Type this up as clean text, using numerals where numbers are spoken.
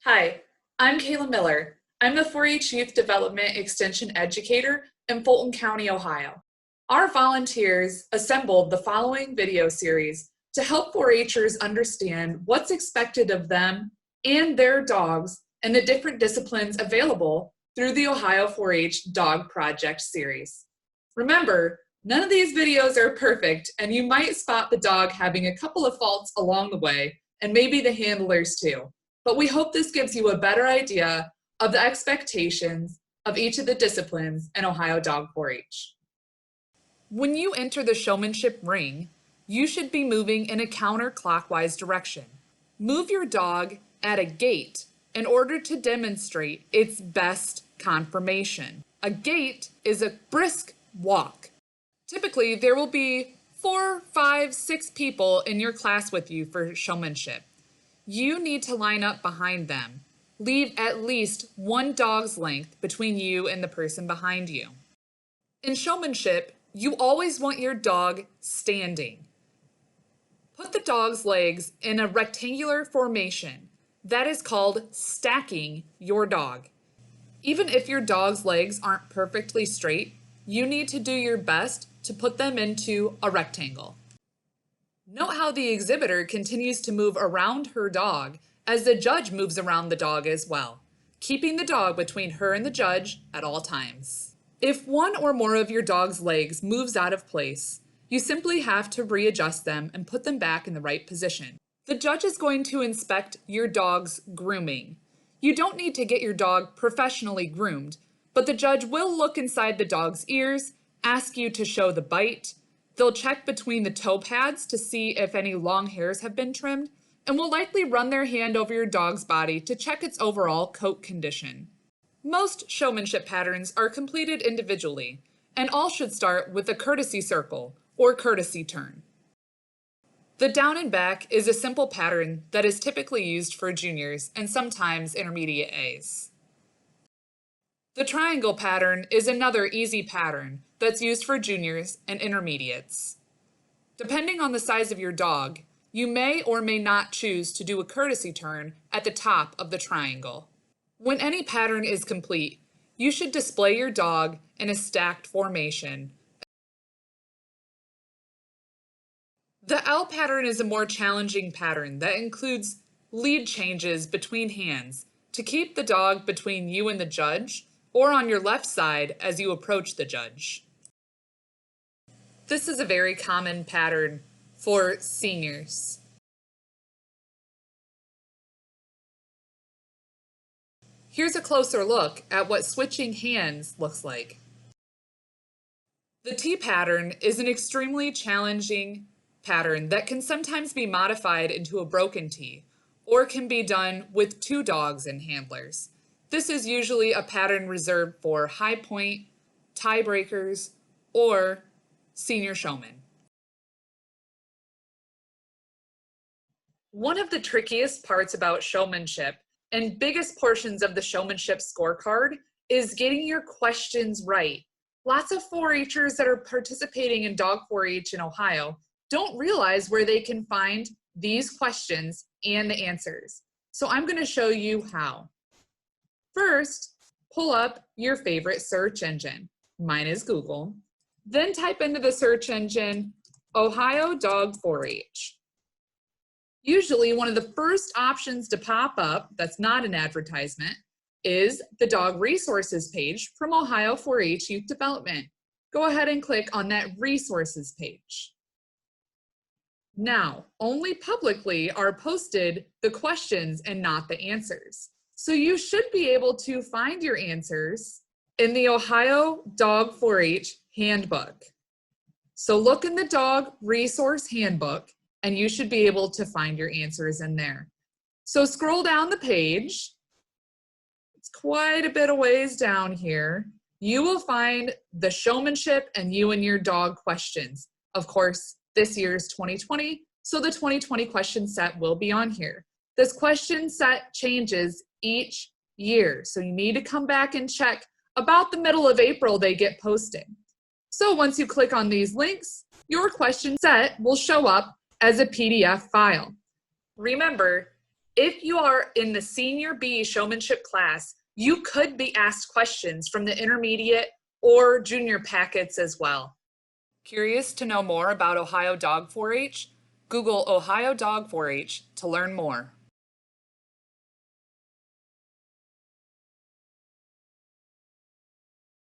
Hi, I'm Kayla Miller. I'm the 4-H Youth Development Extension Educator in Fulton County, Ohio. Our volunteers assembled the following video series to help 4-Hers understand what's expected of them and their dogs and the different disciplines available through the Ohio 4-H Dog Project series. Remember, none of these videos are perfect, and you might spot the dog having a couple of faults along the way, and maybe the handlers too. But we hope this gives you a better idea of the expectations of each of the disciplines in Ohio Dog 4-H. When you enter the showmanship ring, you should be moving in a counterclockwise direction. Move your dog at a gait in order to demonstrate its best conformation. A gait is a brisk walk. Typically, there will be 4, 5, 6 people in your class with you for showmanship. You need to line up behind them. Leave at least one dog's length between you and the person behind you. In showmanship, you always want your dog standing. Put the dog's legs in a rectangular formation. That is called stacking your dog. Even if your dog's legs aren't perfectly straight, you need to do your best to put them into a rectangle. Note how the exhibitor continues to move around her dog as the judge moves around the dog as well, keeping the dog between her and the judge at all times. If one or more of your dog's legs moves out of place, you simply have to readjust them and put them back in the right position. The judge is going to inspect your dog's grooming. You don't need to get your dog professionally groomed, but the judge will look inside the dog's ears, ask you to show the bite. They'll check between the toe pads to see if any long hairs have been trimmed, and will likely run their hand over your dog's body to check its overall coat condition. Most showmanship patterns are completed individually, and all should start with a courtesy circle or courtesy turn. The down and back is a simple pattern that is typically used for juniors and sometimes intermediate A's. The triangle pattern is another easy pattern that's used for juniors and intermediates. Depending on the size of your dog, you may or may not choose to do a courtesy turn at the top of the triangle. When any pattern is complete, you should display your dog in a stacked formation. The L pattern is a more challenging pattern that includes lead changes between hands to keep the dog between you and the judge, or on your left side as you approach the judge. This is a very common pattern for seniors. Here's a closer look at what switching hands looks like. The T pattern is an extremely challenging pattern that can sometimes be modified into a broken T, or can be done with 2 dogs and handlers. This is usually a pattern reserved for high point, tiebreakers, or senior showmen. One of the trickiest parts about showmanship and biggest portions of the showmanship scorecard is getting your questions right. Lots of 4-Hers that are participating in Dog 4-H in Ohio don't realize where they can find these questions and the answers. So I'm going to show you how. First, pull up your favorite search engine. Mine is Google. Then type into the search engine, Ohio Dog 4-H. Usually one of the first options to pop up that's not an advertisement is the dog resources page from Ohio 4-H Youth Development. Go ahead and click on that resources page. Now, only publicly are posted the questions and not the answers. So you should be able to find your answers in the Ohio Dog 4-H Handbook. So look in the Dog Resource Handbook and you should be able to find your answers in there. So scroll down the page. It's quite a bit of ways down here. You will find the showmanship and you and your dog questions. Of course, this year's 2020, so the 2020 question set will be on here. This question set changes each year, so you need to come back and check. About the middle of April, they get posted. So once you click on these links, your question set will show up as a PDF file. Remember, If you are in the Senior B Showmanship class, you could be asked questions from the intermediate or junior packets as well. Curious to know more about Ohio Dog 4-H? Google Ohio Dog 4-H to learn more.